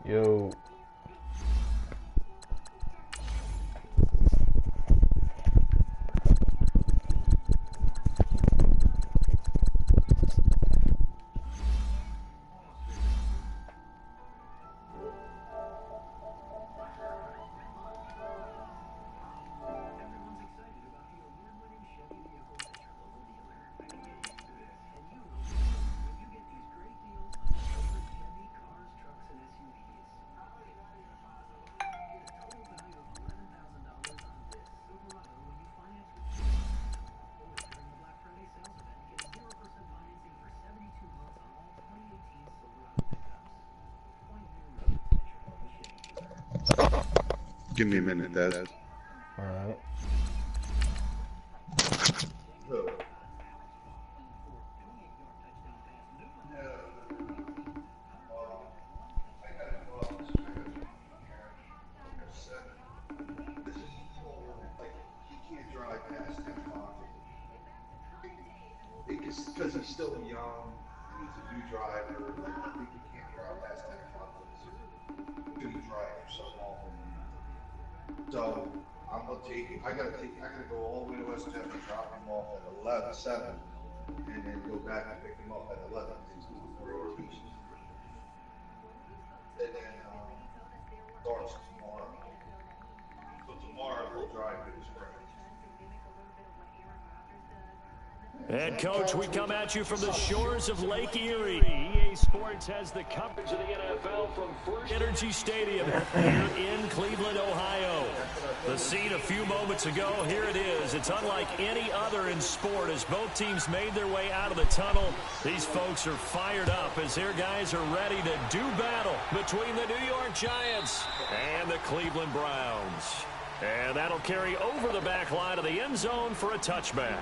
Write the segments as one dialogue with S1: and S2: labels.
S1: Yo.
S2: Give me a minute, Dez.
S1: Alright.
S2: Because he's still young, and he's a new driver. Like, I think he can't drive past 10 o'clock because he's drive so often. So I'm gonna take it. I gotta go all the way to West Jeff and drop him off at 7, and then go back and pick him up at 11 because he's doing 4 rotations. And then starts tomorrow. So tomorrow he'll drive to his friends.
S3: And coach, we come at you from the shores of Lake Erie. EA Sports has the coverage of the NFL from First Energy Stadium here in Cleveland, Ohio. The scene a few moments ago, here it is. It's unlike any other in sport as both teams made their way out of the tunnel. These folks are fired up as their guys are ready to do battle between the New York Giants and the Cleveland Browns. And that'll carry over the back line of the end zone for a touchback.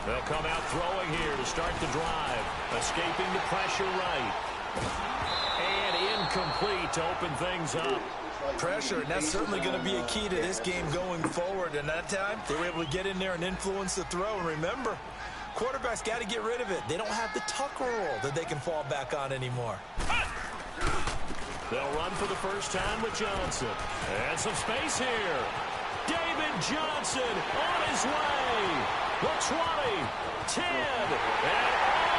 S3: They'll come out throwing here to start the drive. Escaping the pressure right. And incomplete to open things up.
S4: Pressure, and that's certainly going to be a key to this game going forward. And that time, they were able to get in there and influence the throw. And remember, quarterbacks got to get rid of it. They don't have the tuck rule that they can fall back on anymore.
S3: They'll run for the first time with Johnson. And some space here. David Johnson on his way. The 20, 10, and all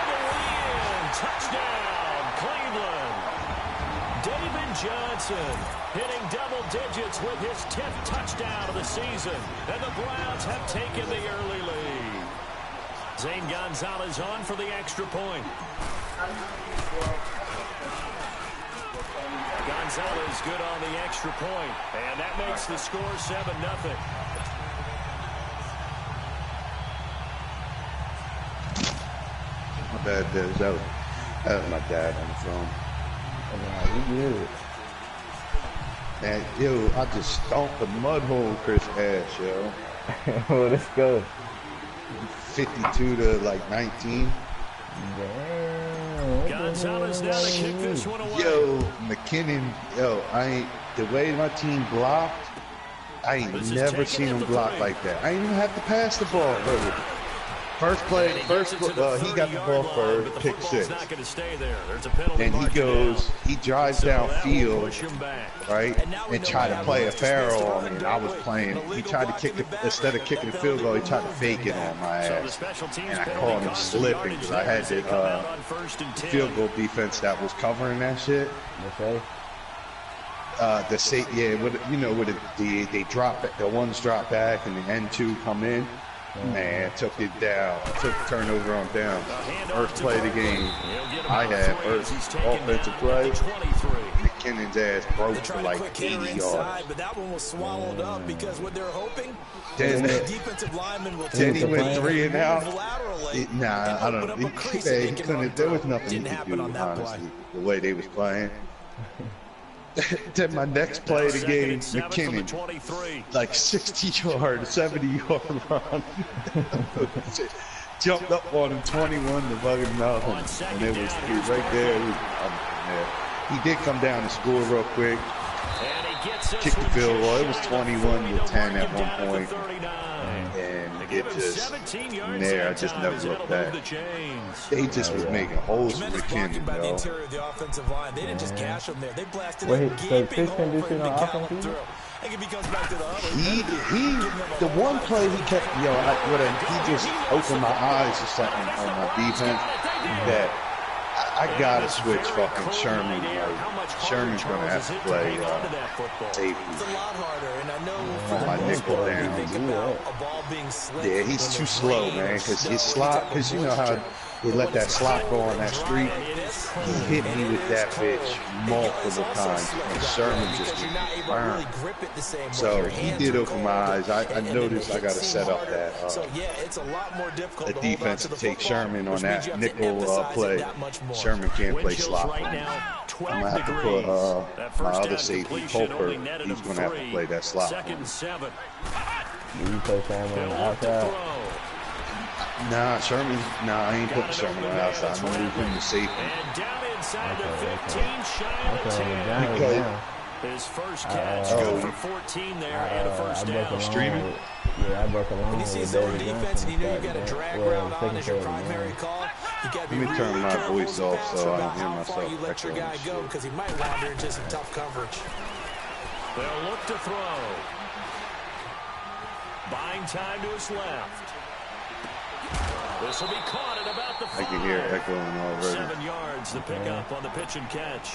S3: the way in. Touchdown, Cleveland. David Johnson hitting double digits with his 10th touchdown of the season. And the Browns have taken the early lead. Zane Gonzalez on for the extra point. Gonzalez good on the extra point. And that makes the score 7-0.
S2: My bad, Dez. That was my dad on the phone.
S1: Oh, you good.
S2: Man, yo, I just stomped the mud hole Chris ass, yo.
S1: Well, let's go.
S2: 52 to like 19.
S1: Damn.
S3: Gonzalez now to kick this one away.
S2: Yo, McKinnon, yo, the way my team blocked, I ain't never seen him block like that. I ain't even have to pass the ball, brother. First play, he got the ball first, pick 6. Then he goes, he drives downfield, right, and tried to play a Pharaoh on me, and I was playing. He tried to kick instead of kicking the field goal, he tried to fake it on my ass. And I called him slipping because I had the field goal defense that was covering that shit.
S1: Okay.
S2: They drop it, the ones drop back and the N2 come in. Man, took it down. Took the turnover on down. First play of the game. I had first offensive play. McKinnon's ass broke for like 80 yards.
S4: But that one was swallowed up because what they're hoping
S2: Then,
S4: the defensive lineman will
S2: then he went 3 and out.
S4: laterally.
S2: Nah, I don't know. He couldn't. There was nothing he could do, honestly, the way they was playing. Then my next play of the game, McKinnon, like 60 yard, 70 yard run. jumped up on him 21 to bug him out. And it was right there. He did come down and score real quick. Kicked the field goal. It was 21 to 10 at one point. And it just, from there, I just never looked back. They just was making holes for McKinnon,
S4: by the
S2: yo.
S4: interior of the offensive line. They didn't just cash him there. They blasted
S1: Wait,
S4: a
S1: so
S4: gaping
S1: Fish
S4: hole
S1: can do
S4: for
S1: shit
S4: him to
S1: on
S4: gallop
S1: offense?
S4: through. I think if he comes back to the huddle,
S2: The one play he kept, he just opened my eyes or something on my defense that I gotta switch fucking Sherman. Sherman's gonna have to play safety.
S4: it's a lot harder. And I know
S2: On my nickel down.
S4: think about a ball being slick.
S2: Yeah, he's too slow, man, because his slot, because you know how they let that slot go on that street. He hit me with that bitch multiple times, and Sherman just was burned. So he did open my eyes. I noticed I got to set up that
S4: So yeah, it's a lot more difficult
S2: the
S4: to hold on
S2: defense
S4: to
S2: to
S4: the
S2: take
S4: football,
S2: Sherman on
S4: which means
S2: that
S4: you have to
S2: nickel
S4: emphasize it
S2: play.
S4: that much more.
S2: Sherman can't play
S3: Wind chills
S2: slot.
S3: right
S2: I'm
S3: now, 12
S2: gonna have to
S3: degrees.
S2: put
S3: That
S2: my
S3: first
S2: other
S3: down
S2: safety,
S3: completion
S2: Poker.
S3: only netted
S2: He's
S3: him
S2: gonna have to
S3: 3.
S2: play that slot.
S3: Second and 7.
S1: Do you play Sherman on the
S3: They'll look to
S1: outside?
S3: throw.
S2: Nah, I ain't putting Sherman on the outside. I'm gonna move him to safety.
S3: And down inside the 15, shy of the
S1: Okay,
S3: 10.
S1: down,
S2: Because-
S1: down.
S3: His first catch, good for 14 there, and a first down.
S2: Streaming?
S1: Yeah, I broke a line
S4: When you see
S1: with
S4: zone
S1: David
S4: defense and you know you got a
S1: Johnson.
S4: drag
S1: Well,
S4: route on as your
S1: second
S4: primary
S1: game.
S4: call, you got to be
S2: Let me turn
S4: really
S2: my
S4: careful
S2: voice
S4: as a
S2: off
S4: passer
S2: so I don't
S4: about
S2: hear
S4: how far
S2: myself
S4: you let your
S2: echoing
S4: guy
S2: and
S4: go
S2: shit.
S4: because he might wander into some tough coverage.
S3: They'll look to throw. Buying time to his left. This will be caught at about the 5.
S2: I can hear it echoing already.
S3: 7 yards, the pickup on the pitch and catch.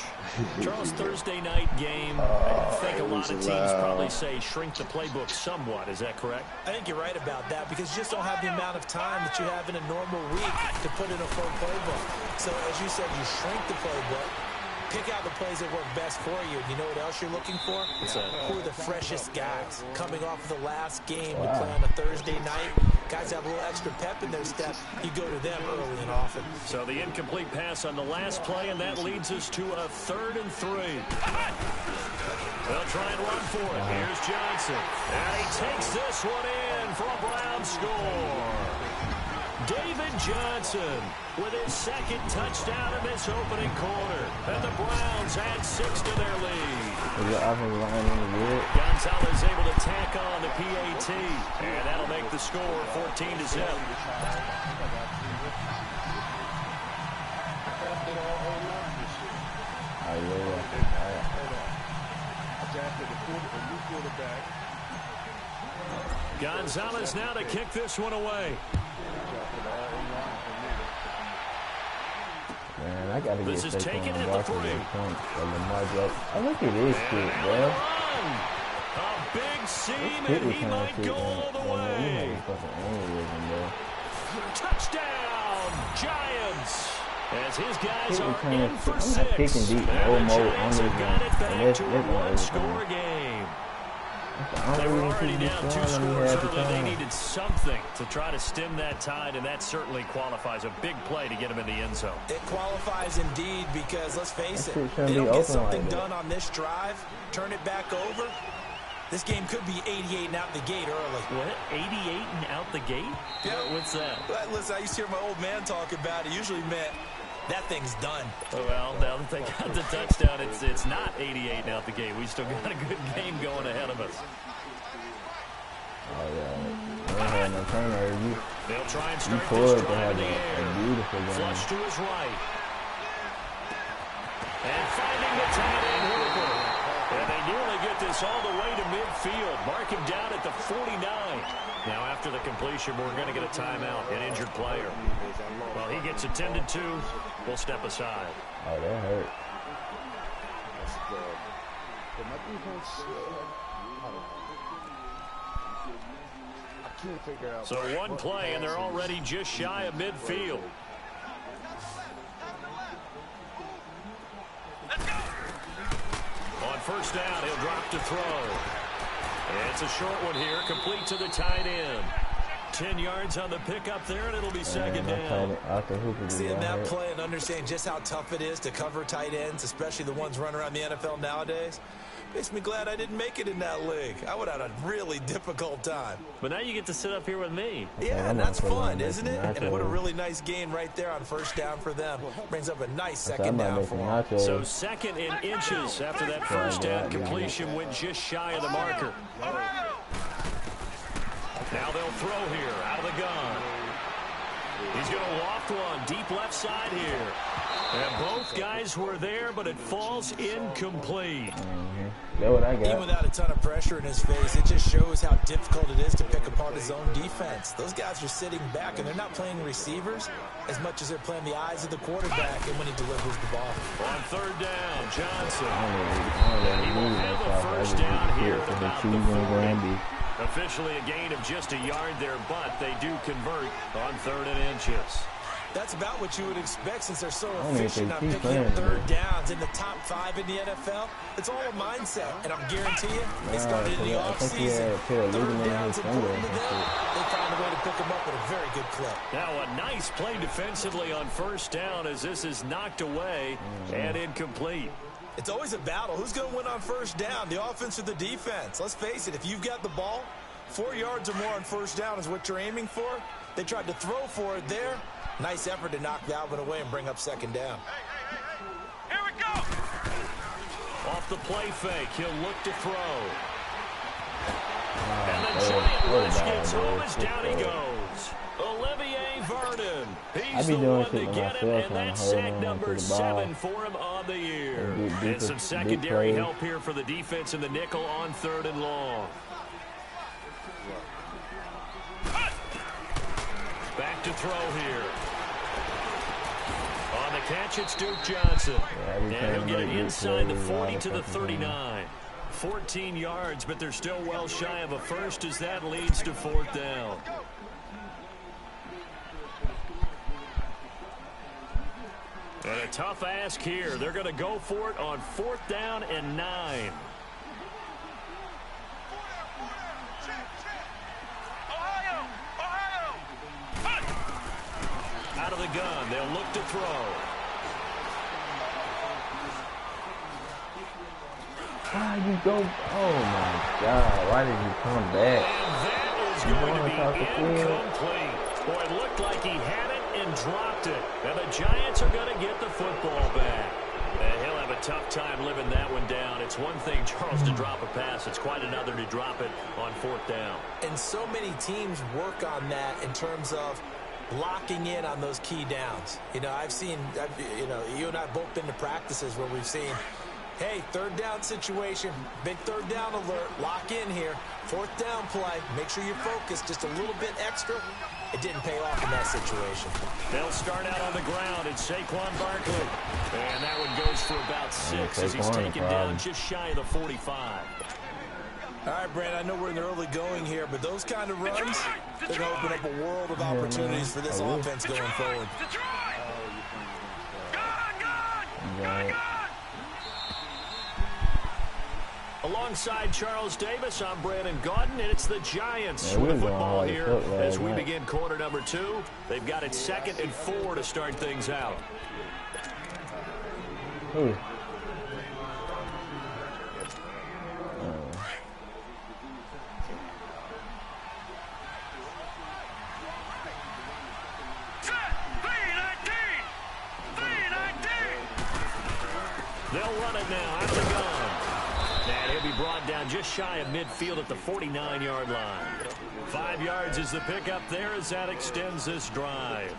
S3: Charles, Thursday night game. I think a lot of teams probably say shrink the playbook somewhat. Is that correct?
S4: I think you're right about that because you just don't have the amount of time that you have in a normal week to put in a full playbook. So as you said, you shrink the playbook. Pick out the plays that work best for you. You know what else you're looking for? Who are the freshest guys coming off of the last game to play on a Thursday night? Guys have a little extra pep in their step. You go to them early and often.
S3: So the incomplete pass on the last play, and that leads us to a 3rd and 3. They'll try and run for it. Here's Johnson. And he takes this one in for a Brown score. David Johnson with his second touchdown in this opening quarter. And the Browns add 6 to their lead.
S1: Is the offensive line in the good?
S3: Gonzalez able to tack on the PAT. And that'll make the score 14 to 0. Gonzalez now to kick this one away.
S1: Man, I gotta
S3: This
S1: get
S3: is
S1: Saquon
S3: taken at the
S1: Barkley
S3: 3.
S1: that point. Oh, look at this shit, bro.
S3: A big seam,
S1: This
S3: and
S1: kid
S3: he
S1: was
S3: might go all the way.
S1: You fucking aneurysm, bro.
S3: Touchdown, Giants. As his guys are in for
S1: I'm
S3: 6.
S1: not kicking deep
S3: And
S1: no
S3: the
S1: more
S3: Giants
S1: under
S3: have got it
S1: him.
S3: back
S1: And
S3: to a
S1: that's
S3: one-score game. They were already down 2 scores early. They needed something to try to stem that tide, and that certainly qualifies. A big play to get him in the end zone.
S4: It qualifies indeed because, let's face it,
S1: That shit
S4: they
S1: shouldn't
S4: don't
S1: be
S4: get
S1: open
S4: something
S1: like that.
S4: done on this drive, turn it back over. This game could be 88 and out the gate early.
S3: What? 88 and out the gate?
S4: Yeah.
S3: What's that?
S4: Listen, I used to hear my old man talk about it. Usually meant that thing's done.
S3: Well, now that they got the touchdown, it's not 88 and out the gate. We still got a good game going ahead of us.
S1: Oh, yeah. They don't have no turnover.
S3: They'll try and
S1: You
S3: start
S1: could
S3: this
S1: to
S3: drive
S1: have
S3: in the
S1: a
S3: air.
S1: beautiful game.
S3: Flush to his right. And finding the tight end Hooper. And they nearly get this all the way to midfield. Mark him down at the 49. Now after the completion, we're going to get a timeout, an injured player. Well, he gets attended to. We'll step aside.
S1: Oh, that hurt.
S3: So one play, and they're already just shy of midfield. On first down, he'll drop to throw. It's a short one here, complete to the tight end. 10 yards on the pickup there, and it'll be second down.
S4: Seeing that play and understanding just how tough it is to cover tight ends, especially the ones running around the NFL nowadays, makes me glad I didn't make it in that league. I would have had a really difficult time.
S3: But now you get to sit up here with me.
S4: Yeah, and that's fun, isn't it? And what a really nice gain right there on first down for them. Brings up a nice second down for them.
S3: So second in inches after that first down completion went just shy of the marker. Now they'll throw here out of the gun. He's going to loft one deep left side here. And both guys were there, but it falls incomplete.
S1: What I got.
S4: Even without a ton of pressure in his face, it just shows how difficult it is to pick apart his own defense. Those guys are sitting back, and they're not playing receivers as much as they're playing the eyes of the quarterback and when he delivers the ball.
S3: On third down, Johnson. And he will have a first down here at about the 40. Officially a gain of just a yard there, but they do convert on 3rd and inches.
S4: That's about what you would expect since they're so efficient on picking up third downs in the top 5 in the NFL. It's all a mindset, and I'm guarantee you, they started in the offseason. Third downs important to them. They found a way to pick them up at a very good clip.
S3: Now a nice play defensively on first down as this is knocked away and incomplete.
S4: It's always a battle. Who's going to win on first down, the offense or the defense? Let's face it, if you've got the ball, 4 yards or more on first down is what you're aiming for. They tried to throw for it there. Nice effort to knock that one away and bring up second down.
S3: Here we go. Off the play fake, he'll look to throw. And the giant rush gets home as down he goes. Olivier Vernon. He's the one to get him, and that's sack number 7 for him on the year. And some secondary help here for the defense in the nickel on 3rd and long. Back to throw here. On the catch, it's Duke Johnson. And he'll get it inside the 40 to the 39. 14 yards, but they're still well shy of a first as that leads to 4th down. And a tough ask here. They're going to go for it on 4th down and 9. Out of the gun, they'll look to throw.
S1: Why did you go? Oh my God! Why did you come back?
S3: And that is going to be incomplete. Boy, it looked like he had it and dropped it. And the Giants are going to get the football back. And he'll have a tough time living that one down. It's one thing, Charles, to drop a pass. It's quite another to drop it on 4th down.
S4: And so many teams work on that in terms of locking in on those key downs. You know, you and I both been to practices where we've seen, hey, 3rd down situation, big 3rd down alert, lock in here, 4th down play, make sure you're focused just a little bit extra. It didn't pay off in that situation.
S3: They'll start out on the ground. It's Saquon Barkley. And that one goes for about 6 as he's taken down just shy of the 45.
S4: All right, Brandon, I know we're in the early going here, but those kind of runs, they're going to open up a world of opportunities for this offense going forward.
S3: Alongside Charles Davis, I'm Brandon Gaudin, and it's the Giants with the football here as we begin quarter number 2. They've got it 2nd and 4 to start things out. They'll run it now out of the gun. And he'll be brought down just shy of midfield at the 49-yard line. 5 yards is the pickup there as that extends this drive.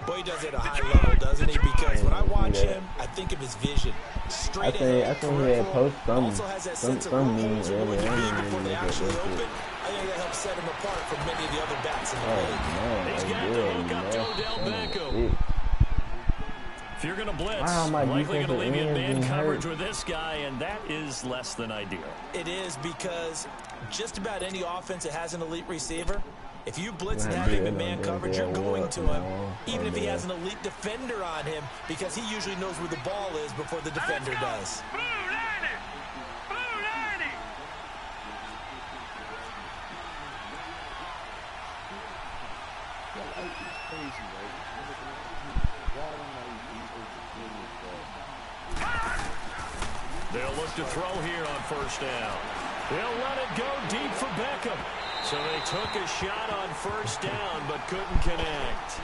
S4: Boy, he does it at a high level, doesn't he? Because when I watch him, I think of his vision. Straight ahead.
S1: I think he had post
S4: also has that sense of where holes are going to be before they actually open. I think that helps set him apart from many of the other backs in the league.
S3: He's got to hook up to Odell Beckham. If you're going to blitz, likely going to leave you in man coverage with this guy, and that is less than ideal.
S4: It is because just about any offense that has an elite receiver, if you blitz and have him in man coverage, you're going to him, even if he has an elite defender on him, because he usually knows where the ball is before the defender does.
S3: They'll look to throw here on first down. They'll let it go deep for Beckham. So they took a shot on first down, but couldn't connect.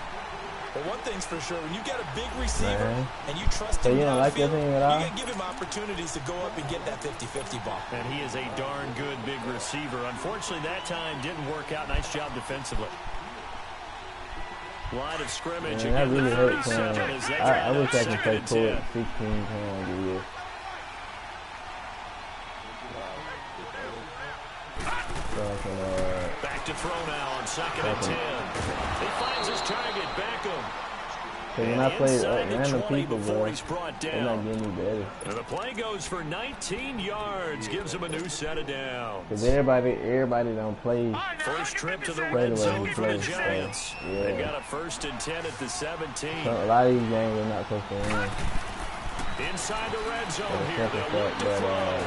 S4: Well, one thing's for sure, when you got a big receiver and you trust him downfield, you got to give him opportunities to go up and get that 50-50 ball.
S3: And he is a darn good big receiver. Unfortunately, that time didn't work out. Nice job defensively. Line of scrimmage again.
S1: That really hurt playing. I wish I could play forward 16 times a year.
S3: Back to throw now on 2nd and 10. He finds his target, Beckham.
S1: When I play random people, bro, they're not getting me better.
S3: And the play goes for 19 yards, gives him a new set of downs.
S1: Because everybody don't play.
S3: First trip to the red zone for the Giants.
S1: So, yeah.
S3: They've got a 1st and 10 at the 17.
S1: So a lot of these games are not supposed to win.
S3: Inside the red zone here, they'll look to throw.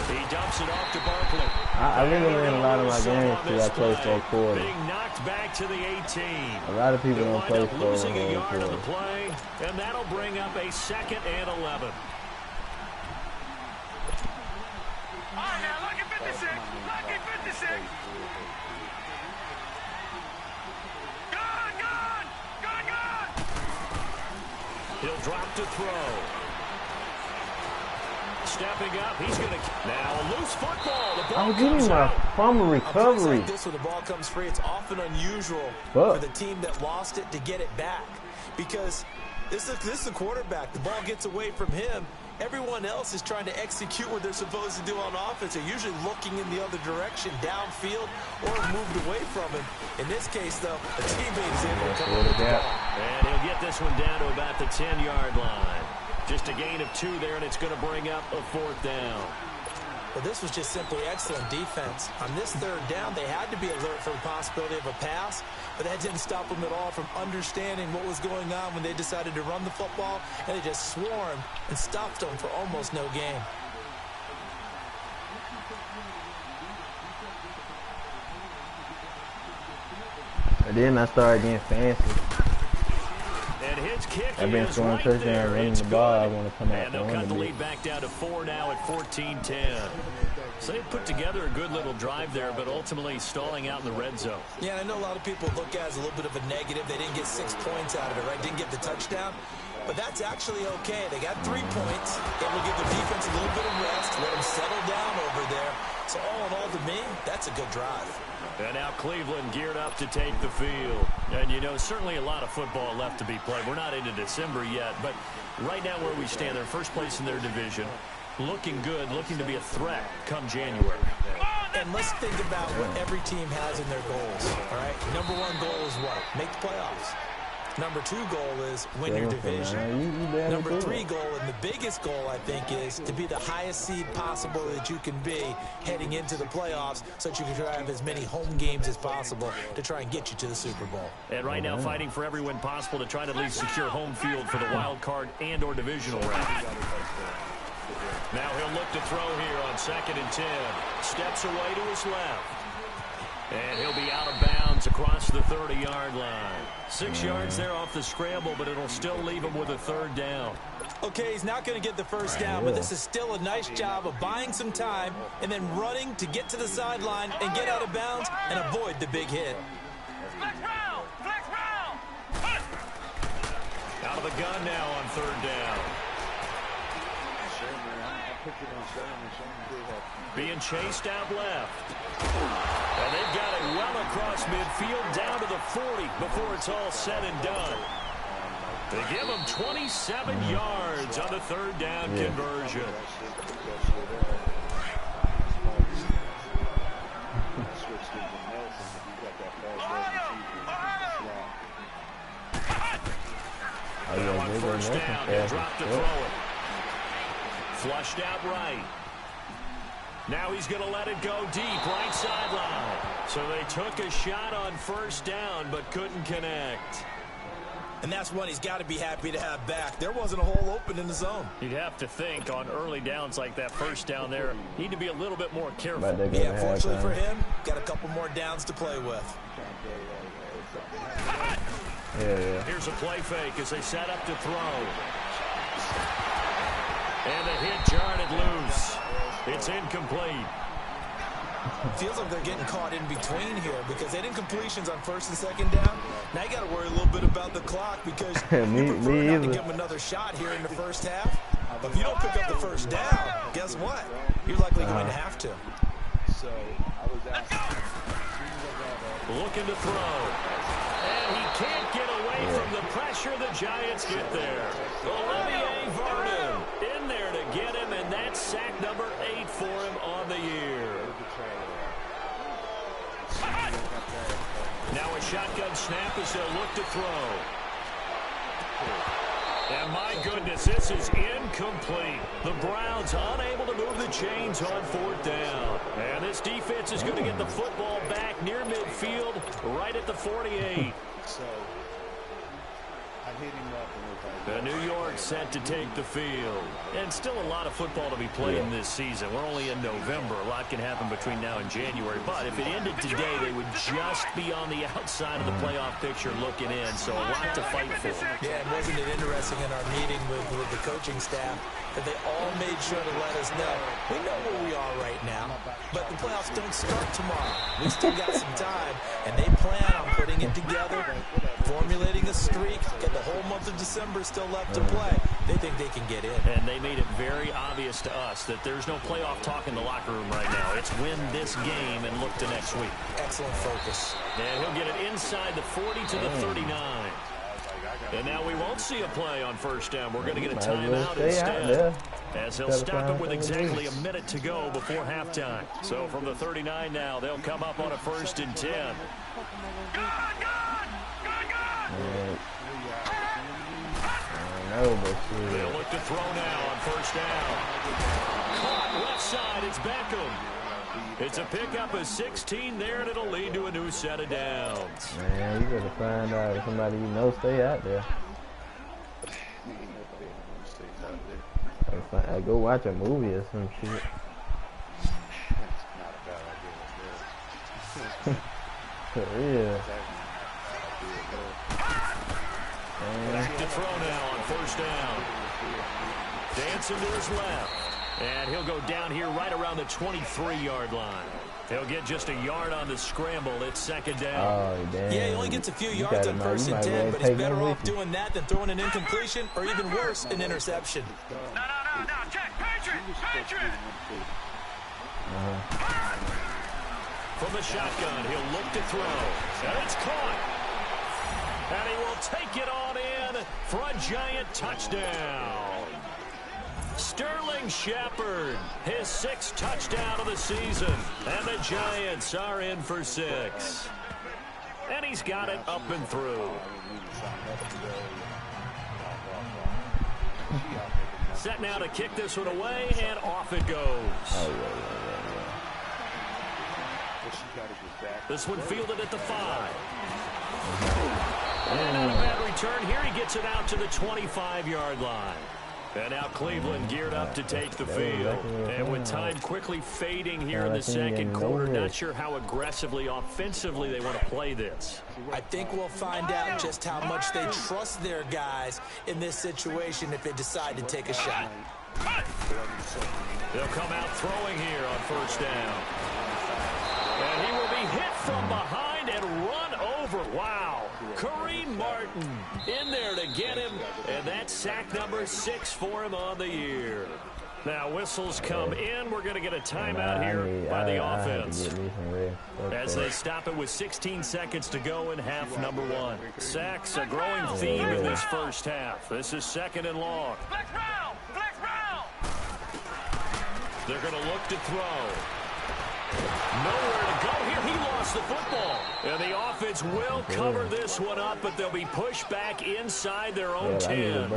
S3: He dumps it off to Barkley.
S1: I really win a lot of my games because I play for a quarter.
S3: Being knocked back to the 18.
S1: A lot of people don't play for
S3: losing a yard
S1: quarter.
S3: on the play, and that'll bring up a 2nd and 11.
S5: All right, now look at 56. Look at 56. Gone.
S3: He'll drop to throw. Stepping up, he's going to now a loose football. The ball
S1: getting my fumble recovery.
S4: Like this, when the ball comes free, it's often unusual for the team that lost it to get it back, because this is the quarterback. The ball gets away from him. Everyone else is trying to execute what they're supposed to do on offense. They're usually looking in the other direction, downfield, or moved away from him. In this case, though, a teammate is able to come over the ball.
S3: And he'll get this one down to about the 10-yard line. Just a gain of 2 there, and it's going to bring up a 4th down.
S4: Well, this was just simply excellent defense. On this 3rd down, they had to be alert for the possibility of a pass, but that didn't stop them at all from understanding what was going on when they decided to run the football, and they just swarmed and stopped them for almost no gain.
S1: And then I started getting fancy.
S3: And his kick
S1: I've been scoring touchdowns, running the ball. I want to come out
S3: and they'll cut the lead back down to 4 now at 14-10. So they put together a good little drive there, but ultimately stalling out in the red zone.
S4: Yeah, I know a lot of people look at it as a little bit of a negative. They didn't get 6 points out of it, right? Didn't get the touchdown. But that's actually okay. They got 3 points. Able to give their defense a little bit of rest, let them settle down over there. So all in all, to me, that's a good drive.
S3: And now Cleveland geared up to take the field. And, you know, certainly a lot of football left to be played. We're not into December yet, but right now where we stand, they're first place in their division. Looking good, looking to be a threat come January.
S4: And let's think about what every team has in their goals, all right? Number 1 goal is what? Make the playoffs. Number 2 goal is win your division. Number 3 goal, and the biggest goal, I think, is to be the highest seed possible that you can be heading into the playoffs, so that you can try to have as many home games as possible to try and get you to the Super Bowl.
S3: And right now fighting for every win possible to try to at least secure home field for the wild card and or divisional round. Now he'll look to throw here on 2nd and 10. Steps away to his left. And he'll be out of bounds across the 30-yard line. 6 yards there off the scramble, but it'll still leave him with a 3rd down.
S4: Okay, he's not going to get the first down, but this is still a nice job of buying some time and then running to get to the sideline and get out of bounds and avoid the big hit.
S5: Flex round! Flex round!
S3: Out of the gun now on 3rd down. Being chased out left. And they've got it well across midfield down to the 40 before it's all said and done. They give him 27 yards on the 3rd down conversion. Now on 1st down, he'll drop to throw it. Flushed out right. Now he's going to let it go deep, right sideline. So they took a shot on 1st down, but couldn't connect.
S4: And that's one he's got to be happy to have back. There wasn't a hole open in the zone.
S3: You'd have to think on early downs like that 1st down there, need to be a little bit more careful.
S4: Yeah, fortunately for him, got a couple more downs to play with.
S3: Here's a play fake as they set up to throw. And the hit jarred it loose. It's incomplete.
S4: Feels like they're getting caught in between here because they didn't completions on first and second down. Now you got to worry a little bit about the clock because you prefer not to give them another shot here in the first half. But if you don't pick up the first down, guess what? You're likely going to have to.
S2: So I was asking.
S3: Looking to throw. And he can't get away from the pressure. The Giants get there. Olivier Vernon in there to get him, and that's sack number 8 for him on the year. Now a shotgun snap as they'll look to throw. And my goodness, this is incomplete. The Browns unable to move the chains on 4th down. And this defense is going to get the football back near midfield, right at the 48.
S2: So I hit him up and
S3: The New York set to take the field. And still a lot of football to be played in this season. We're only in November. A lot can happen between now and January. But if it ended today, they would just be on the outside of the playoff picture looking in. So a lot to fight for.
S4: Yeah, and wasn't it interesting in our meeting with the coaching staff that they all made sure to let us know, we know where we are right now, but the playoffs don't start tomorrow. We still got some time, and they plan on putting it together, formulating a streak, get the whole month of December still left to play. They think they can get in.
S3: And they made it very obvious to us that there's no playoff talk in the locker room right now. It's win this game and look to next week.
S4: Excellent focus.
S3: And he'll get it inside the 40 to the 39. And now we won't see a play on first down. We're going to get a timeout instead, as he'll stop it with exactly a minute to go before halftime. So from the 39 now, they'll come up on a 1st and 10. They'll look to throw now on 1st down. Caught left side, it's Beckham. It's a pickup of 16 there, and it'll lead to a new set of downs.
S1: Man, you gotta find out if somebody you know stay out there. I go watch a movie or some shit. For real.
S3: Back to throw now on 1st down. Dancing to his left. And he'll go down here right around the 23-yard line. He'll get just a yard on the scramble. It's 2nd down.
S1: Oh, damn.
S4: Yeah, he only gets a few yards on 1st and 10, but he's better off doing that than throwing an incompletion or even worse, an interception.
S5: No, check, Patriot!
S3: From the shotgun, he'll look to throw. And it's caught. And he will take it on in for a Giant touchdown. Sterling Shepard, his 6th touchdown of the season. And the Giants are in for 6. And he's got it up and through. Set now to kick this one away, and off it goes. This one fielded at the 5. And not a bad return here. He gets it out to the 25-yard line. And now Cleveland geared up to take the field. And with time quickly fading here in the 2nd quarter, not sure how aggressively, offensively they want to play this.
S4: I think we'll find out just how much they trust their guys in this situation if they decide to take a shot.
S3: They'll come out throwing here on 1st down. And he will be hit from behind and run over. Wow. Kareem Martin in there to get him, and that's sack number 6 for him on the year. Now whistles come in. We're going to get a timeout here by the offense as they stop it with 16 seconds to go in half number 1. Sacks a growing theme in this first half. This is 2nd and long.
S5: Flex round!
S3: They're going to look to throw. Nowhere to go here. He lost the football. And the offense will cover this one up, but they'll be pushed back inside their own 10.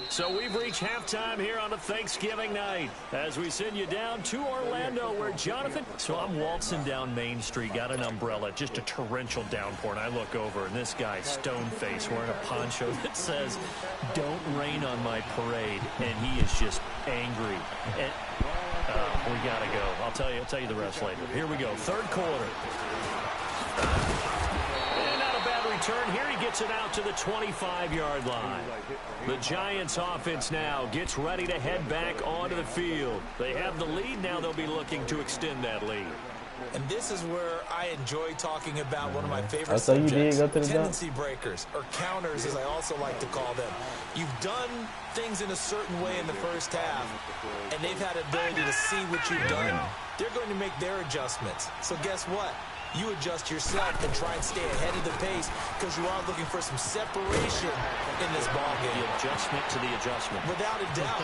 S3: So we've reached halftime here on a Thanksgiving night as we send you down to Orlando where Jonathan... So I'm waltzing down Main Street, got an umbrella, just a torrential downpour, and I look over, and this guy's stone-faced wearing a poncho that says, "Don't rain on my parade," and he is just angry. And, we got to go. I'll tell you the rest later. Here we go, 3rd quarter. And not a bad return here. He gets it out to the 25-yard line. The Giants offense now gets ready to head back onto the field. They have the lead. Now they'll be looking to extend that lead.
S4: And this is where I enjoy talking about one of my favorite
S1: So you
S4: subjects,
S1: did go to the
S4: tendency breakers, or counters as I also like to call them. You've done things in a certain way in the first half, and they've had the ability to see what you've done. They're going to make their adjustments. So guess what? You adjust yourself and try and stay ahead of the pace because you are looking for some separation in this ballgame.
S3: The adjustment to the adjustment.
S4: Without a doubt.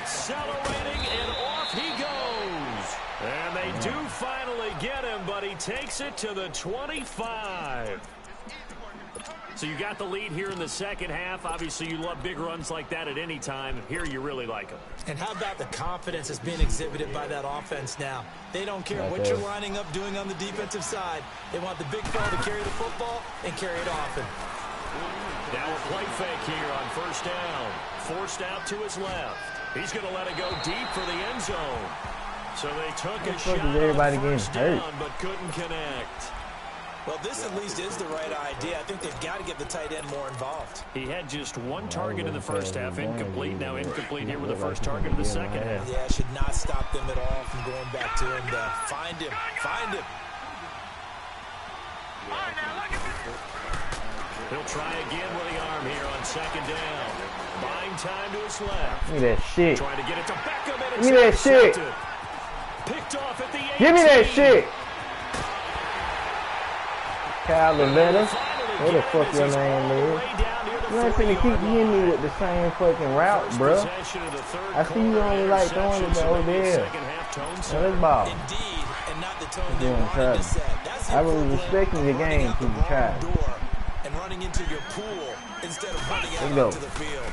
S3: Accelerating, and off he goes. And they do finally get him, but he takes it to the 25. So you got the lead here in the second half. Obviously, you love big runs like that at any time. Here, you really like them.
S4: And how about the confidence that's being exhibited by that offense now? They don't care what you're lining up doing on the defensive side. They want the big fella to carry the football and carry it often.
S3: Now a play fake here on first down. Forced out to his left. He's going to let it go deep for the end zone. So they took a shot on first down, but couldn't connect.
S4: Well, this at least is the right idea. I think they've got to get the tight end more involved.
S3: He had just one target in the first half, incomplete. Now incomplete here with the first target of the second half.
S4: Yeah, should not stop them at all from going back to him to find him. Find him.
S3: He'll try again with the arm here on second down. Buying time to his left.
S1: Give me that shit.
S3: Trying to get it to Beckham, and
S1: Give me that shit.
S3: Picked off at the 18.
S1: Give me that shit. Kyle Levetta. Where the fuck your name is? You ain't finna keep hitting me with the same fucking route, bro. I see you only like throwing it over there. Now let's ball.
S4: Indeed, and not the tone they wanted to set.
S1: I was respecting the game to the try.
S4: And running into your pool instead of running out to the field.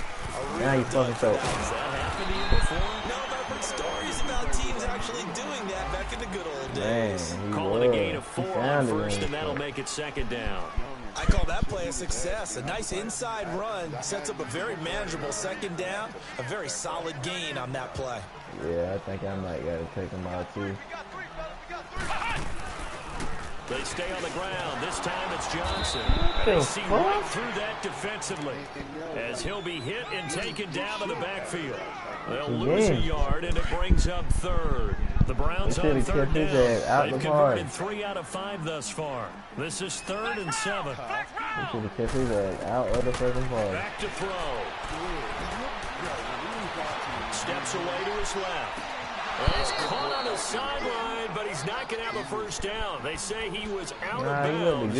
S1: Now you fucking so.
S4: Has that happened to you before? No, but I've heard stories about teams actually doing that back in the good old days.
S1: Man,
S3: Calling a gain of 4 on first, and that'll make it second down.
S4: I call that play a success. A nice inside run sets up a very manageable second down. A very solid gain on that play.
S1: Yeah, I think I might gotta take him out too.
S3: They stay on the ground. This time it's Johnson. And they see right through that defensively as he'll be hit and taken down to the backfield. They'll lose a yard, and it brings up third. The Browns on third down. They've converted 3 out of 5 thus far. This is 3rd and 7.
S1: He should have kept his ass out of the fucking ball.
S3: Back to throw. Steps away to his left. He's caught on the sideline, but he's not going to have a first down. They say he was out of bounds.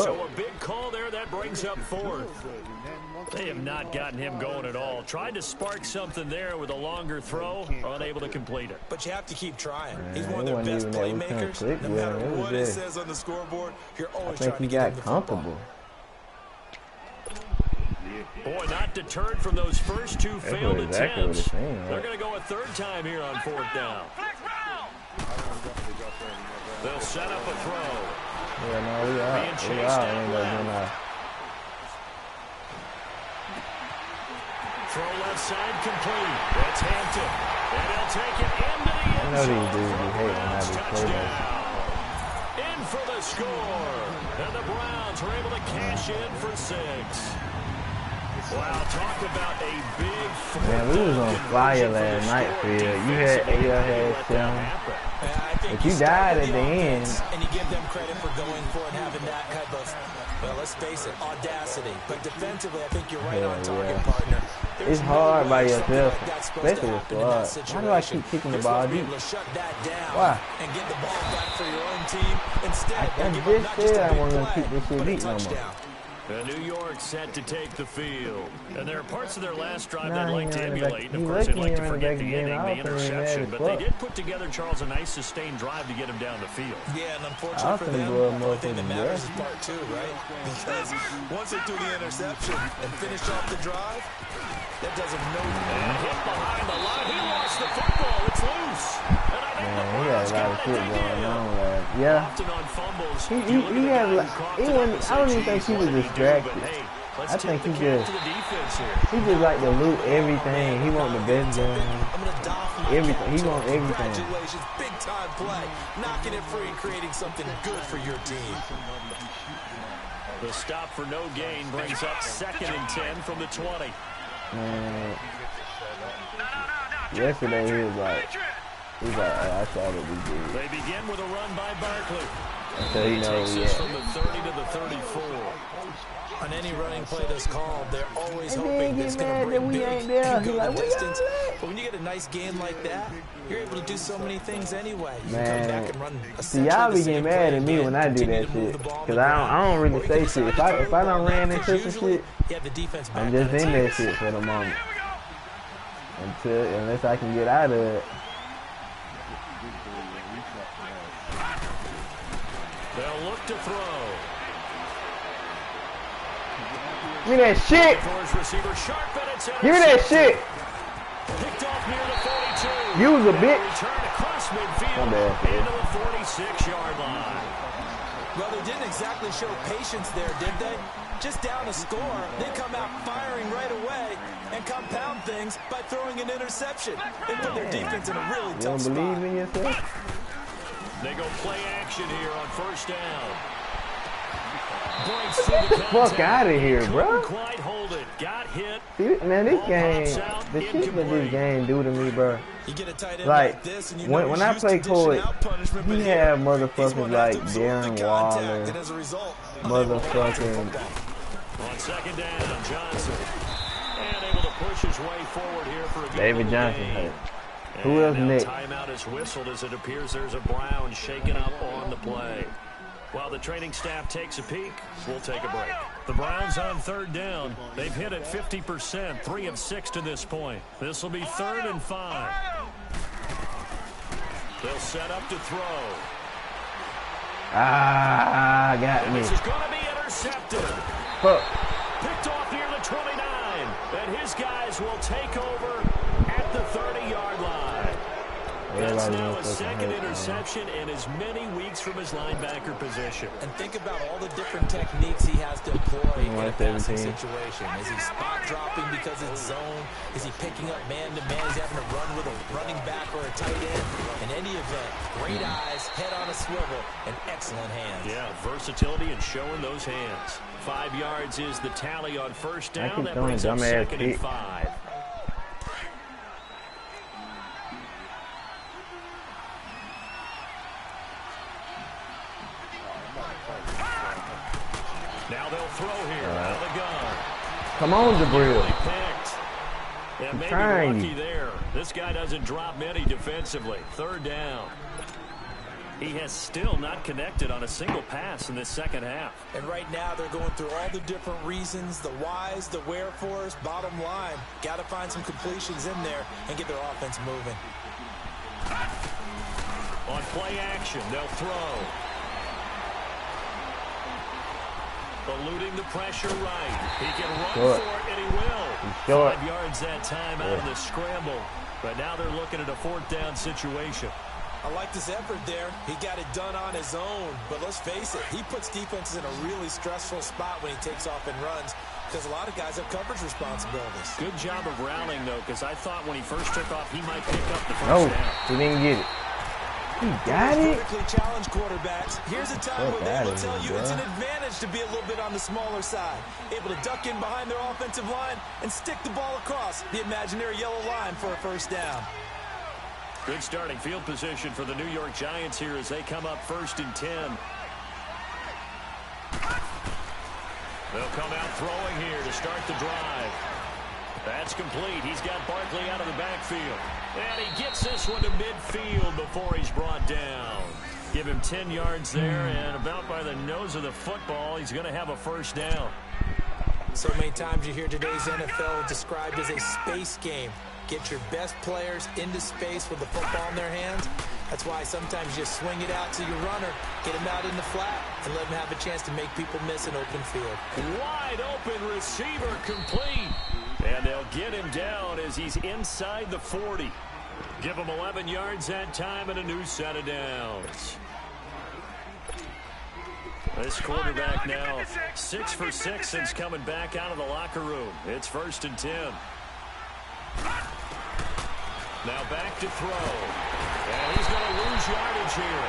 S3: So a big call there. That brings up 4th. They have not gotten him going at all. Tried to spark something there with a longer throw, unable to complete it.
S4: But you have to keep trying. He's one of their best playmakers. No matter what it says on the scoreboard, you're always trying to get him the football.
S3: Boy, not deterred from those first 2 failed attempts. They're going to go a 3rd time here on 4th down. They'll set up a throw.
S1: Yeah, no, we out.
S3: Throw left side complete. That's Hampton. And they'll take it into the end zone.
S1: I know these dudes be hating when I be playing.
S3: In for the score. And the Browns are able to cash in for 6. Wow, talk about a big...
S1: Man, we was on fire last night, Phil. You had but you died at the end.
S4: And you give them credit for going for it, having that type of, well, let's face it, audacity. But defensively, I think you're right on target, partner.
S1: It's hard by yourself, especially with squad. Why do I keep kicking the ball deep? Why?
S4: And get the ball back for your own team. Instead,
S1: I just said I wasn't going to keep this shit deep no more.
S3: New York set to take the field. And there are parts of their last drive they'd like to emulate. And of course, they'd like to forget the inning, the interception. But they did put together, Charles, a nice sustained drive to get him down the field.
S4: Yeah, and unfortunately for them, the only thing that matters is part 2, right? Because once they do the interception and finish off the drive, that doesn't know.
S3: And hit behind the line. He lost the football. It's loose.
S1: Man, he had a lot of shit going on. Yeah.
S3: Often on fumbles,
S1: he had. I don't even think he was distracted. I think he just like to loot everything. He want the best gun. Everything. He want everything.
S4: Congratulations, big time play, knocking it free and creating something good for your team.
S3: The stop for no gain brings up 2nd and 10 from the 20.
S1: Man, yesterday he was like, I thought it was good.
S3: They begin with a run by Barkley.
S1: So he knows, yeah.
S3: From the 30 to the 34.
S4: On any running play that's called, they're always
S1: And
S4: hoping
S1: then
S4: it's
S1: get
S4: going to
S1: mad that
S4: break
S1: we
S4: big
S1: ain't there.
S4: and
S1: He
S4: go
S1: like,
S4: the
S1: where
S4: distance.
S1: y'all at?
S4: But when you get a nice game like that, you're able to do so many things anyway. You
S1: Man,
S4: can come back and run
S1: see, y'all be getting mad at me when I do that shit. Because I don't really say shit. If I done ran into some shit, I'm just in that shit for the moment. Unless I can get out of it.
S3: They'll look to throw.
S1: Give me that shit. Give me that shit.
S3: Picked off near the 42.
S1: You was a bitch.
S3: Return across midfield into the 46-yard line.
S4: Well, they didn't exactly show patience there, did they? Just down a score, they come out firing right away and compound things by throwing an interception. They put their defense in a really tough spot.
S1: You don't believe in yourself?
S3: They go play action here on 1st down.
S1: Get the fuck out of here, bro.
S3: Quite hold it. Got hit.
S1: See, man, this game, the shit that this game do to me, bro. Like, when I play Court, he have motherfuckers like Darren Waller, motherfucking.
S3: On 2nd down, Johnson. And able to push his way forward here for a
S1: David Johnson hurt. Who else next?
S3: Timeout is whistled as it appears there's a Brown shaken up on the play. While the training staff takes a peek, we'll take a break. The Browns on 3rd down. They've hit it 50%, 3 of 6 to this point. This will be 3rd and 5. They'll set up to throw.
S1: Got me.
S3: This is going to be intercepted.
S1: Fuck.
S3: Picked off near the 29. And his guys will take over at the 30-yard line. That's now a 2nd interception in as many weeks from his linebacker position.
S4: And think about all the different techniques he has to employ in a passing situation. Is he spot dropping because it's zone? Is he picking up man-to-man? Is he having to run with a running back or a tight end? In any event, great eyes, head on a swivel, and excellent hands.
S3: Yeah, versatility and showing those hands. 5 yards is the tally on 1st down. That brings up 2nd and 5. Now they'll throw here out of the gun.
S1: Come on, Jabril.
S3: And maybe lucky there. This guy doesn't drop many defensively. 3rd down. He has still not connected on a single pass in this 2nd half.
S4: And right now they're going through all the different reasons, the whys, the wherefores. Bottom line, got to find some completions in there and get their offense moving.
S3: On play action, they'll throw. Eluding the pressure right. He can run for it, and he will. 5 yards that time out of the scramble. But now they're looking at a 4th down situation.
S4: I like this effort there. He got it done on his own. But let's face it, he puts defenses in a really stressful spot when he takes off and runs because a lot of guys have coverage responsibilities.
S3: Good job of rallying, though, because I thought when he first took off, he might pick up the 1st down.
S1: He didn't get it. He got it.
S4: Critically challenged quarterbacks. Here's a time where they will tell you it's an advantage to be a little bit on the smaller side. Able to duck in behind their offensive line and stick the ball across the imaginary yellow line for a 1st down.
S3: Good starting field position for the New York Giants here as they come up 1st and 10. They'll come out throwing here to start the drive. That's complete. He's got Barkley out of the backfield. And he gets this one to midfield before he's brought down. Give him 10 yards there, and about by the nose of the football, he's going to have a 1st down.
S4: So many times you hear today's NFL described as a space game. Get your best players into space with the football in their hands. That's why sometimes you swing it out to your runner, get him out in the flat, and let him have a chance to make people miss an open field.
S3: Wide open receiver complete. And they'll get him down as he's inside the 40. Give him 11 yards that time and a new set of downs. This quarterback now 6 for 6 since coming back out of the locker room. It's 1st and 10. Now back to throw. And he's going to lose yardage here.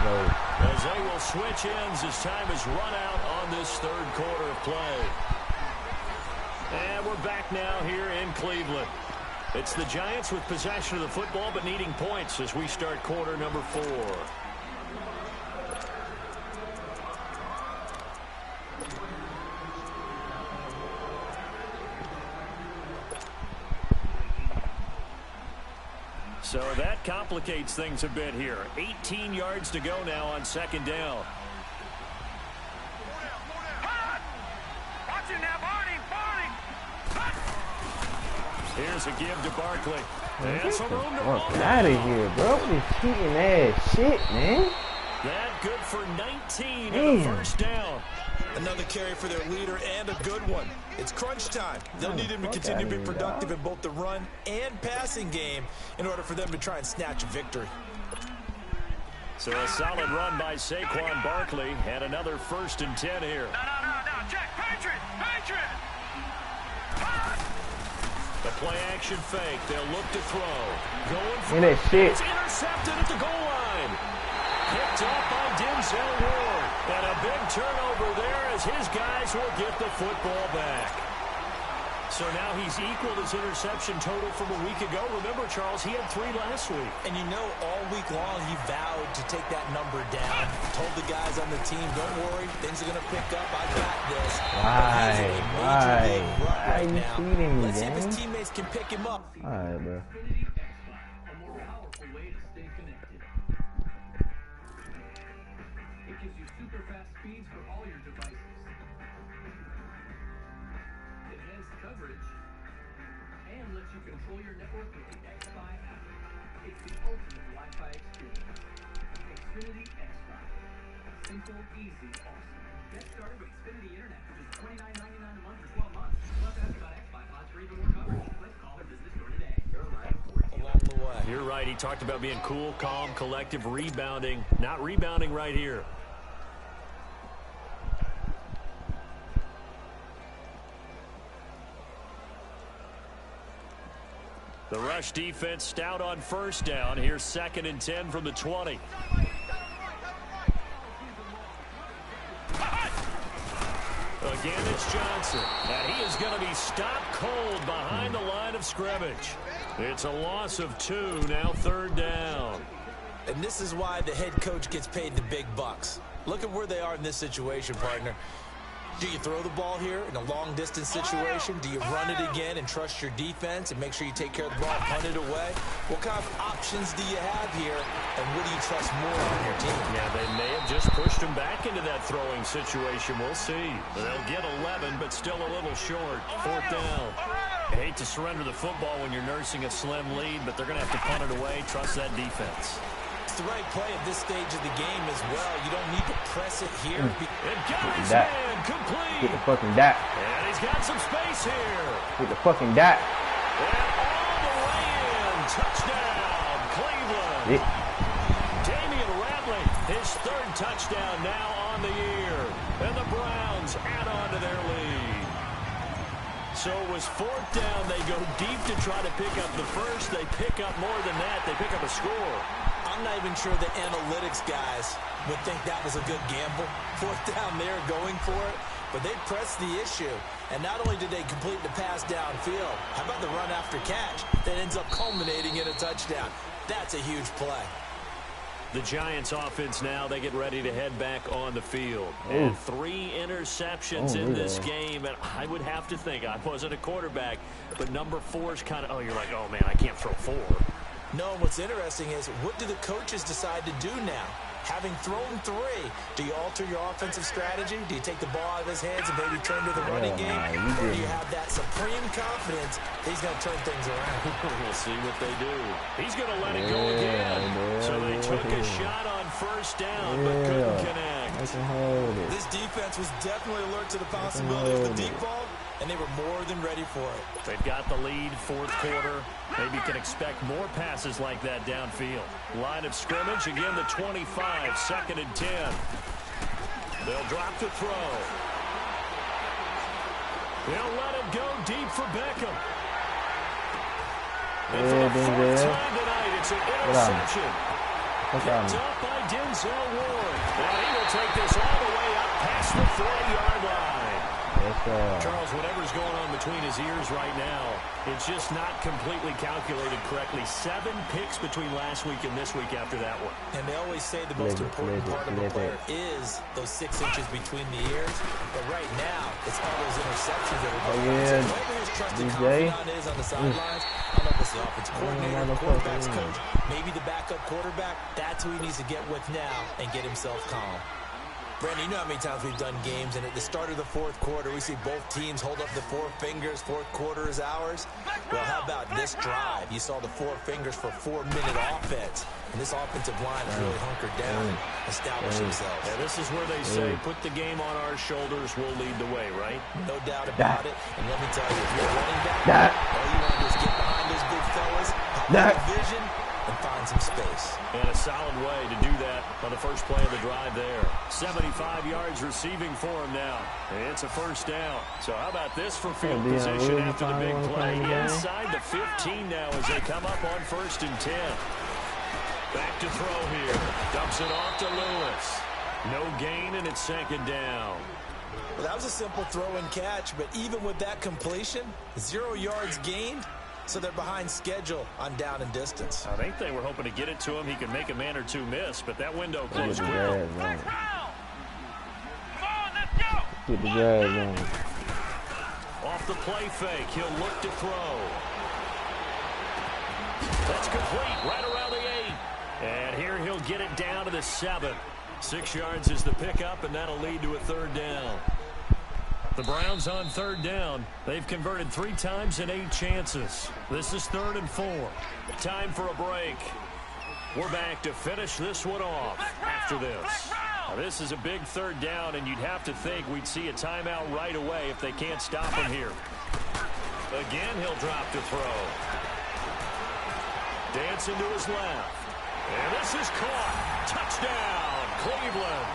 S3: As they will switch ends as time is run out on on this third quarter of play. And we're back now here in Cleveland. It's the Giants with possession of the football but needing points as we start quarter number 4. So that complicates things a bit here. 18 yards to go now on second down. Here's a give to Barkley. And some room to roll.
S1: Get out of here, bro. This cheating ass shit, man.
S3: That good for 19 on the first down.
S4: Another carry for their leader and a good one. It's crunch time. They'll need him to continue to be productive in both the run and passing game in order for them to try and snatch a victory.
S3: So a solid run by Saquon Barkley and another 1st and 10 here.
S5: No. Check. Patriot.
S3: The play action fake. They'll look to throw. Going for
S1: that shit.
S3: It's intercepted at the goal line. Picked up by Denzel Ward. And a big turnover there as his guys will get the football back. So now he's equaled his interception total from a week ago. Remember, Charles, he had 3 last week.
S4: And you know, all week long he vowed to take that number down. Told the guys on the team, don't worry, things are going to pick up. I got this.
S1: Why are you cheating me,
S4: Let's see if his teammates can pick him up.
S1: All right, bro.
S6: Control your network with the X5 app. It's the ultimate Wi-Fi experience. Xfinity X5. Simple, easy, awesome. Get started with Xfinity Internet. Just $29.99 a month for 12 months. Plus, ask about X5 odds for even more coverage. Let's call or visit the store today.
S4: Along the way.
S3: You're right. He talked about being cool, calm, collective, rebounding. Not rebounding right here. The rush defense stout on first down. Here's 2nd and 10 from the 20. Again, it's Johnson. And he is going to be stopped cold behind the line of scrimmage. It's a loss of 2, now 3rd down.
S4: And this is why the head coach gets paid the big bucks. Look at where they are in this situation, partner. Do you throw the ball here in a long-distance situation? Do you run it again and trust your defense and make sure you take care of the ball and punt it away? What kind of options do you have here, and what do you trust more on your team?
S3: Yeah, they may have just pushed him back into that throwing situation. We'll see. They'll get 11, but still a little short. 4th down. I hate to surrender the football when you're nursing a slim lead, but they're going to have to punt it away. Trust that defense.
S4: The right play at this stage of the game as well. You don't need to press it here.
S3: And got his man complete.
S1: Get the fucking dot.
S3: And he's got some space here.
S1: Get the fucking dot.
S3: And all the way in. Touchdown, Cleveland. Damian Ratley, his 3rd touchdown now on the year. And the Browns add on to their lead. So it was 4th down. They go deep to try to pick up the first. They pick up more than that. They pick up a score.
S4: I'm not even sure the analytics guys would think that was a good gamble. 4th down there going for it. But they pressed the issue. And not only did they complete the pass downfield, how about the run after catch that ends up culminating in a touchdown? That's a huge play.
S3: The Giants offense now, they get ready to head back on the field. And 3 interceptions in this game. And I would have to think, I wasn't a quarterback, but number 4 is kind of, you're like, oh, man, I can't throw 4.
S4: No, what's interesting is, what do the coaches decide to do now? Having thrown 3, do you alter your offensive strategy? Do you take the ball out of his hands and maybe turn to the running game? Or do you have that supreme confidence that he's going to turn things around?
S3: We'll see what they do. He's going to let it go again. So they took a shot on first down, but couldn't connect.
S4: This defense was definitely alert to the possibility of the deep ball, and they were more than ready for it.
S3: They've got the lead, 4th quarter. Maybe you can expect more passes like that downfield. Line of scrimmage, again the 25, 2nd and 10. They'll drop to throw. They'll let it go deep for Beckham. And for the 4th time tonight, it's an interception. Picked up by Denzel Ward. And he will take this all the way up past the 40-yard line.
S1: Yes,
S3: Charles, whatever's going on between his ears right now, it's just not completely calculated correctly. 7 picks between last week and this week after that one.
S4: And they always say the most important part of a player is those 6 inches between the ears. But right now, it's all those interceptions that are going on. So whoever his trusted confidant is on the sidelines, I don't know if it's the offensive coordinator, quarterback's coach, maybe the backup quarterback, that's who he needs to get with now and get himself calm. Brandon, you know how many times we've done games, and at the start of the 4th quarter, we see both teams hold up the 4 fingers, 4th quarter is ours. Well, how about this drive? You saw the 4 fingers for 4-minute offense, and this offensive line has really hunkered down and established themselves.
S3: Yeah, this is where they say, put the game on our shoulders, we'll lead the way, right?
S4: No doubt about it, and let me tell you, if you're a running back, all you want to do is get behind those big fellas, hop in the vision, and find some space.
S3: And a solid way to do that on the first play of the drive there. 75 yards receiving for him now. It's a first down. So how about this for field position after the big play? Inside the 15 now as they come up on 1st and 10. Back to throw here. Dumps it off to Lewis. No gain, and it's 2nd down.
S4: Well, that was a simple throw and catch, but even with that completion, 0 yards gained. So they're behind schedule on down and distance.
S3: I think they were hoping to get it to him. He could make a man or 2 miss, but that window closed quick.
S5: Come on, let's go.
S1: Get the drag on.
S3: Off the play fake, he'll look to throw. That's complete, right around the 8. And here he'll get it down to the 7. 6 yards is the pickup, and that'll lead to a 3rd down. The Browns on 3rd down. They've converted 3 times in 8 chances. This is 3rd and 4. Time for a break. We're back to finish this one off after this. Now, this is a big 3rd down, and you'd have to think we'd see a timeout right away if they can't stop him here. Again, he'll drop to throw. Dancing to his left. And this is caught. Touchdown, Cleveland.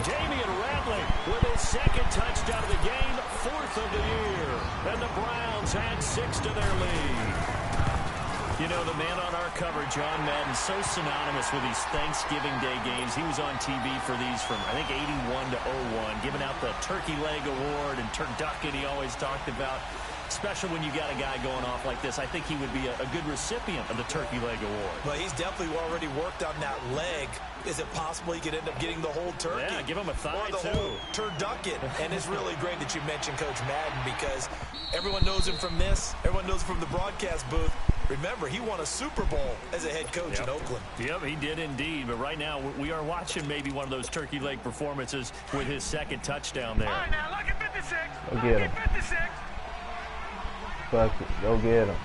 S3: Damian Ratley with his 2nd touchdown of the game, 4th of the year. And the Browns add 6 to their lead. You know, the man on our cover, John Madden, so synonymous with these Thanksgiving Day games. He was on TV for these from, I think, 81 to 01, giving out the Turkey Leg Award and Turducken he always talked about. Especially when you got a guy going off like this, I think he would be a good recipient of the Turkey Leg Award.
S4: Well, he's definitely already worked on that leg. Is it possible he could end up getting the whole turkey?
S3: Yeah, give him a thigh,
S4: or the
S3: too.
S4: whole turducken. And it's really great that you mentioned Coach Madden because everyone knows him from this. Everyone knows him from the broadcast booth. Remember, he won a Super Bowl as a head coach in Oakland.
S3: Yep, he did indeed. But right now, we are watching maybe one of those turkey leg performances with his 2nd touchdown there.
S5: All right, now look at 56.
S1: Go get him.
S5: 56.
S1: Fuck it. Go get him.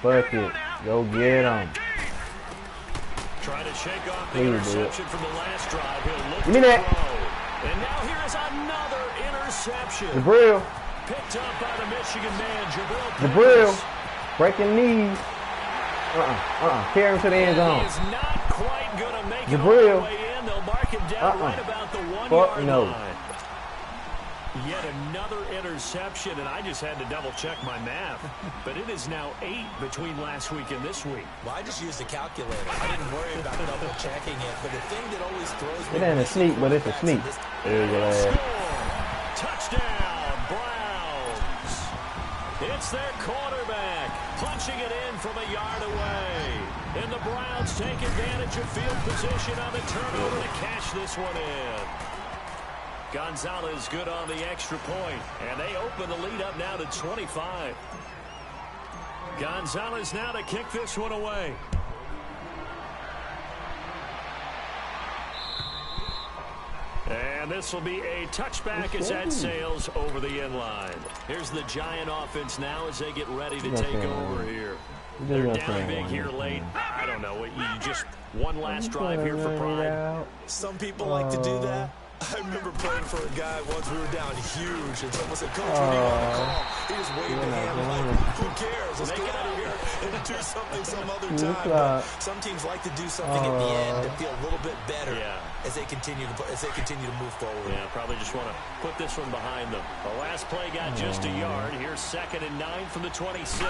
S1: Fuck it. Go get him.
S3: Trying to shake off the interception from the last drive. He'll look
S1: Give me that.
S3: throw. And now here is another interception.
S1: Jabril.
S3: Picked up by the Michigan man,
S1: Jabril. Breaking knees. Carry him to the end zone.
S3: He is not quite going to make it all
S1: Jabril.
S3: the way in. They'll mark him down right about the 1-yard line. Yet another interception, and I just had to double-check my math. But it is now 8 between last week and this week.
S4: Well, I just used a calculator. I didn't worry about double-checking it. But the thing that always throws me...
S1: It ain't a sneak, but it's a sneak. There you go.
S3: Touchdown, Browns. It's their quarterback punching it in from a yard away. And the Browns take advantage of field position on the turnover to cash this one in. Gonzalez good on the extra point, and they open the lead up now to 25. Gonzalez now to kick this one away. And this will be a touchback as that sails over the end line. Here's the Giant offense now as they get ready to take over here. They're down big here late. I don't know. You just one last drive here for pride.
S4: Some people like to do that. I remember playing for a guy once. We were down huge, and someone said, "Coach, what do you want to call?" He just waved a hand like, "Who cares? Let's get out of here and do something some other time." But some teams like to do something at the end to feel a little bit better as they continue to move forward.
S3: Yeah, probably just want to put this one behind them. The last play got just a yard. Here's 2nd and 9 from the 26.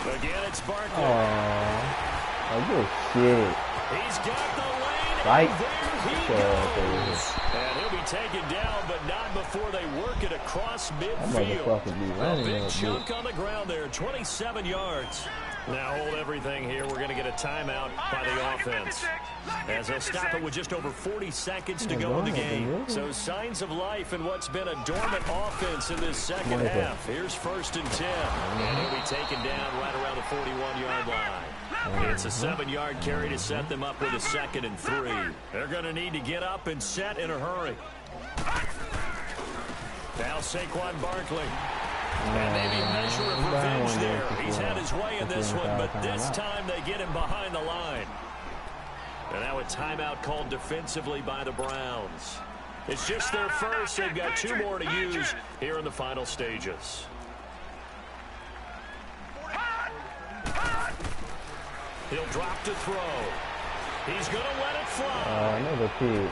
S3: Again, it's Barkley.
S1: Oh, good shit.
S3: He's got the lane.
S1: Right.
S3: And there he goes. And he'll be taken down, but not before they work it across midfield. A big chunk on the ground there, 27 yards. Now hold everything here. We're going to get a timeout by the offense, as they'll stop it with just over 40 seconds to go in the game. So signs of life in what's been a dormant offense in this second half. Here's 1st and 10. And he'll be taken down right around the 41-yard line. It's a 7-yard carry to set them up with a 2nd and 3. They're going to need to get up and set in a hurry. Now Saquon Barkley. And maybe a measure of revenge there. He's had his way in this one, but this time they get him behind the line. And now a timeout called defensively by the Browns. It's just their first. They've got 2 more to use here in the final stages. He'll drop to throw. He's going to let it fly.
S1: Another kid.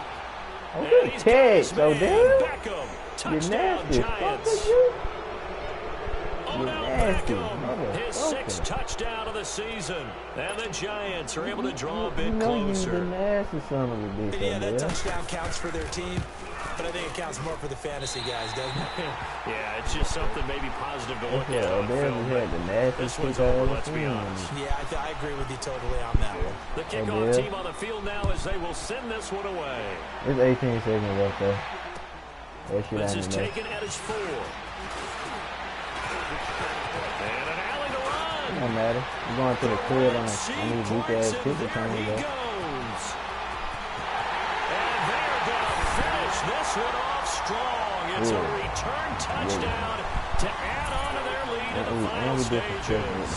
S1: Oh, good catch, though, damn.
S3: Beckham. Touchdown,
S1: nasty.
S3: Giants.
S1: You're nasty.
S3: His 6th touchdown of the season. And the Giants are able to draw a bit
S1: closer.
S3: closer.
S1: Nasty son of a bitch.
S4: Yeah, that touchdown counts for their team, but I think it counts more for the fantasy guys, doesn't it?
S3: Yeah, it's just something maybe positive to look at on film. This one's over, let's be honest.
S4: Yeah, I agree with you totally on that one.
S3: The kickoff team on the field now as they will send this one away.
S1: There's 18 seconds left there.
S3: This is taken at his 4. And an alley to run.
S1: It don't matter. You're going to the crib on these weak-ass kicker turns, though.
S3: And they're going to finish this one off strong. It's a return touchdown to add on to their lead in the final stages.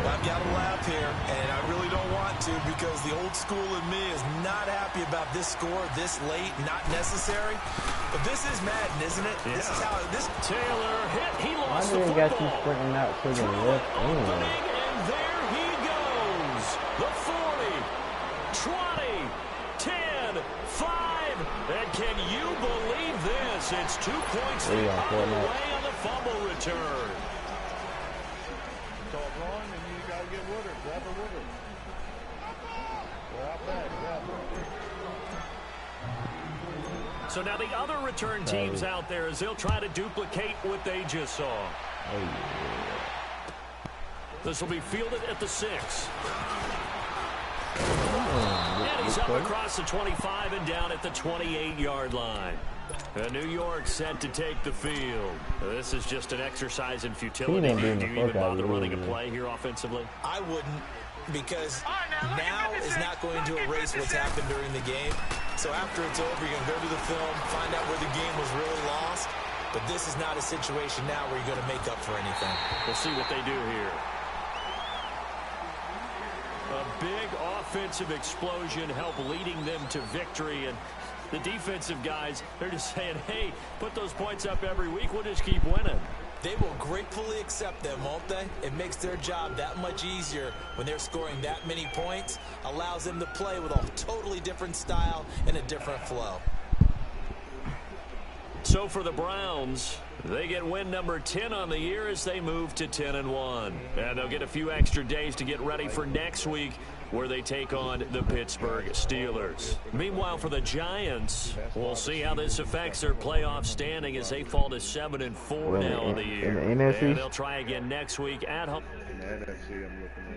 S4: I've got to laugh here, and I really don't want to, because the old school in me is not happy about this score this late, not necessary. But this is Madden, isn't it? Yeah. This is how this
S3: Taylor hit. He lost
S1: the
S3: football.
S1: Got you sprinting out to the left anyway.
S3: And there he goes. The 40, 20, 10, 5. And can you believe this? It's 2 points the other way on the fumble return.
S7: Call run, and you got to get Woodard. Grab a Woodard. We're out back.
S3: So now the other return teams out there as they'll try to duplicate what they just saw. This will be fielded at the 6. And he's up across the 25 and down at the 28-yard line. New York set to take the field. This is just an exercise in futility. Do you even bother running a play here offensively?
S4: I wouldn't, because now is not going to erase what's happened during the game. So after it's over, you're going to go to the film, find out where the game was really lost. But this is not a situation now where you're going to make up for anything.
S3: We'll see what they do here. A big offensive explosion helped leading them to victory. And the defensive guys, they're just saying, hey, put those points up every week. We'll just keep winning.
S4: They will gratefully accept them, won't they? It makes their job that much easier when they're scoring that many points. Allows them to play with a totally different style and a different flow.
S3: So for the Browns, they get win number 10 on the year as they move to 10-1. And they'll get a few extra days to get ready for next week, where they take on the Pittsburgh Steelers. Meanwhile, for the Giants, we'll see how this affects their playoff standing as they fall to 7-4 now in the year.
S1: In the NFC?
S3: And they'll try again next week at home.
S7: In the NFC, I'm looking